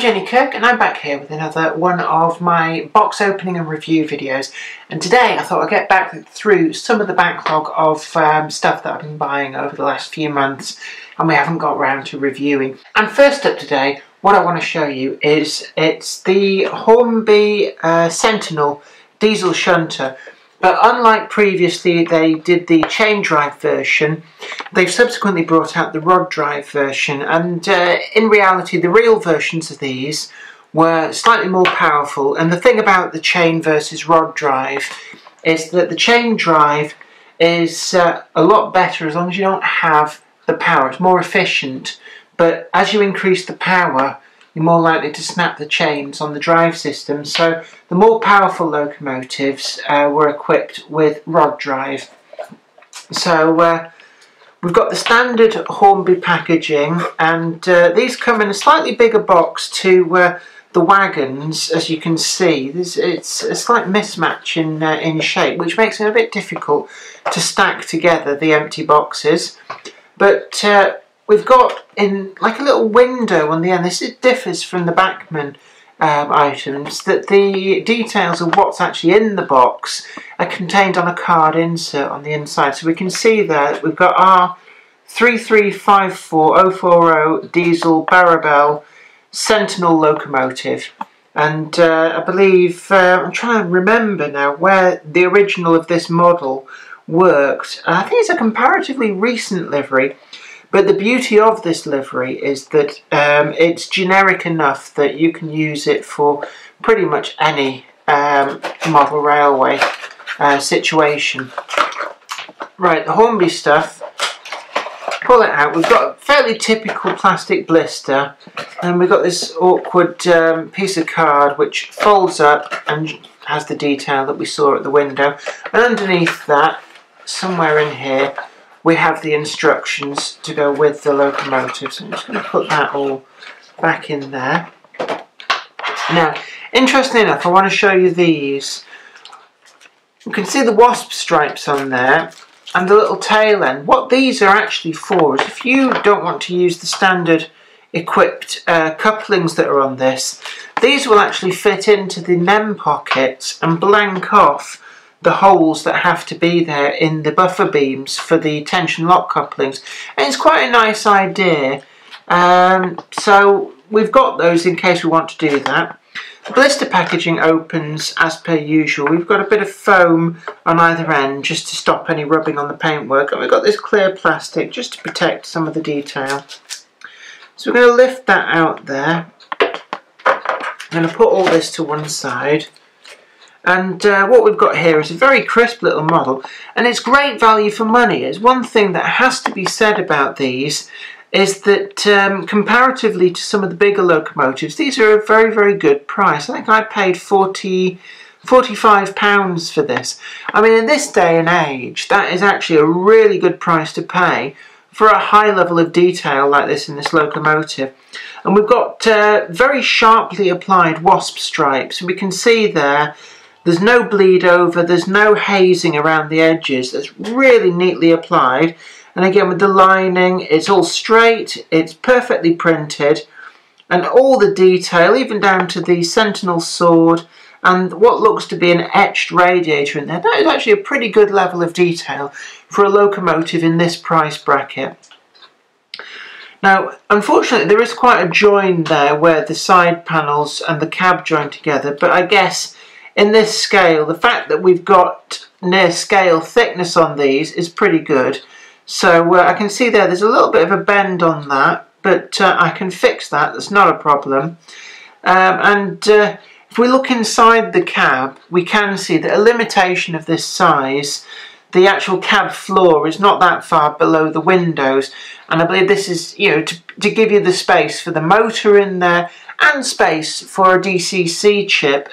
Jenny Kirk and I'm back here with another one of my box opening and review videos, and today I thought I'd get back through some of the backlog of stuff that I've been buying over the last few months and we haven't got round to reviewing. And first up today, what I want to show you is it's the Hornby Sentinel Diesel Shunter. But unlike previously they did the chain drive version, they've subsequently brought out the rod drive version, and in reality the real versions of these were slightly more powerful. And the thing about the chain versus rod drive is that the chain drive is a lot better as long as you don't have the power. It's more efficient, but as you increase the power you're more likely to snap the chains on the drive system. So the more powerful locomotives were equipped with rod drive. So we've got the standard Hornby packaging, and these come in a slightly bigger box to the wagons. As you can see, it's a slight mismatch in shape, which makes it a bit difficult to stack together the empty boxes. But we've got in like a little window on the end. This differs from the Backman items, that the details of what's actually in the box are contained on a card insert on the inside. So we can see there that we've got R3354 040 diesel Barabel Sentinel locomotive. And I believe, I'm trying to remember now where the original of this model worked. I think it's a comparatively recent livery. But the beauty of this livery is that it's generic enough that you can use it for pretty much any model railway situation. Right, the Hornby stuff, pull it out. We've got a fairly typical plastic blister, and we've got this awkward piece of card which folds up and has the detail that we saw at the window. And underneath that, somewhere in here, we have the instructions to go with the locomotive. So I'm just going to put that all back in there. Now, interestingly enough, I want to show you these. You can see the wasp stripes on there and the little tail end. What these are actually for is if you don't want to use the standard equipped couplings that are on this, these will actually fit into the NEM pockets and blank off the holes that have to be there in the buffer beams for the tension lock couplings. And it's quite a nice idea. So we've got those in case we want to do that. The blister packaging opens as per usual. We've got a bit of foam on either end just to stop any rubbing on the paintwork, and we've got this clear plastic just to protect some of the detail. So we're going to lift that out there. I'm going to put all this to one side. And what we've got here is a very crisp little model, and it's great value for money. It's one thing that has to be said about these is that comparatively to some of the bigger locomotives, these are a very, very good price. I think I paid £45 for this. I mean, in this day and age, that is actually a really good price to pay for a high level of detail like this in this locomotive. And we've got very sharply applied wasp stripes. We can see there's no bleed over, there's no hazing around the edges. It's really neatly applied. And again, with the lining, it's all straight, it's perfectly printed, and all the detail, even down to the Sentinel sword and what looks to be an etched radiator in there, that is actually a pretty good level of detail for a locomotive in this price bracket. Now, unfortunately, there is quite a join there where the side panels and the cab join together, but I guess in this scale, the fact that we've got near scale thickness on these is pretty good. So I can see there's a little bit of a bend on that, but I can fix that, that's not a problem. If we look inside the cab, we can see that a limitation of this size, the actual cab floor is not that far below the windows, and I believe this is, you know, to give you the space for the motor in there and space for a DCC chip.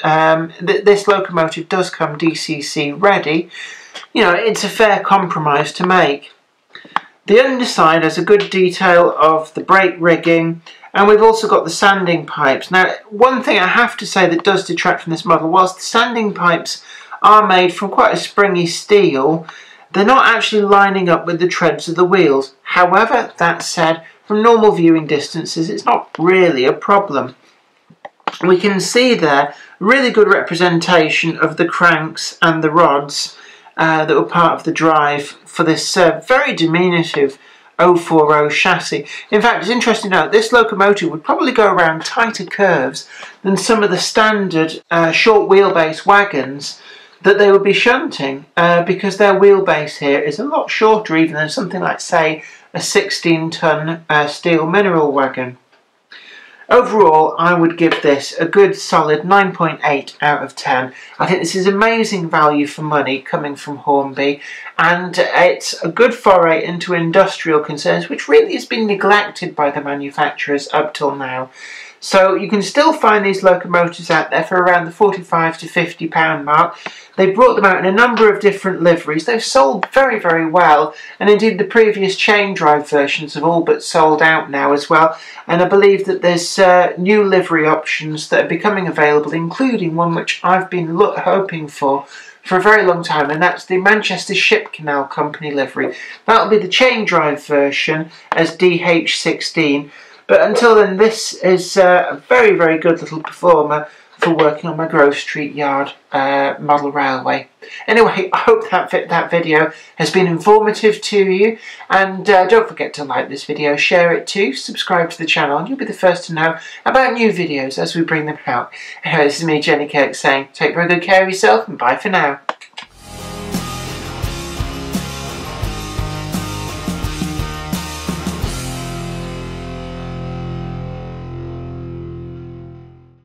This locomotive does come DCC ready. You know, it's a fair compromise to make. The underside has a good detail of the brake rigging, and we've also got the sanding pipes. Now, one thing I have to say that does detract from this model, whilst the sanding pipes are made from quite a springy steel, they're not actually lining up with the treads of the wheels. However, that said, from normal viewing distances, it's not really a problem. we can see there really good representation of the cranks and the rods that were part of the drive for this very diminutive 040 chassis. In fact, it's interesting to note this locomotive would probably go around tighter curves than some of the standard short wheelbase wagons that they would be shunting, because their wheelbase here is a lot shorter even than something like, say, a 16-ton steel mineral wagon. Overall, I would give this a good solid 9.8 out of 10. I think this is amazing value for money coming from Hornby, and it's a good foray into industrial concerns, which really has been neglected by the manufacturers up till now. So you can still find these locomotives out there for around the £45 to £50 mark. They've brought them out in a number of different liveries. They've sold very, very well, and indeed the previous chain drive versions have all but sold out now as well. And I believe that there's new livery options that are becoming available, including one which I've been hoping for a very long time, and that's the Manchester Ship Canal Company livery. That'll be the chain drive version as DH16. But until then, this is a very, very good little performer for working on my Grove Street Yard model railway. Anyway, I hope that video has been informative to you, and don't forget to like this video, share it too, subscribe to the channel, and you'll be the first to know about new videos as we bring them out. Anyway, this is me, Jenny Kirk, saying take very good care of yourself, and bye for now.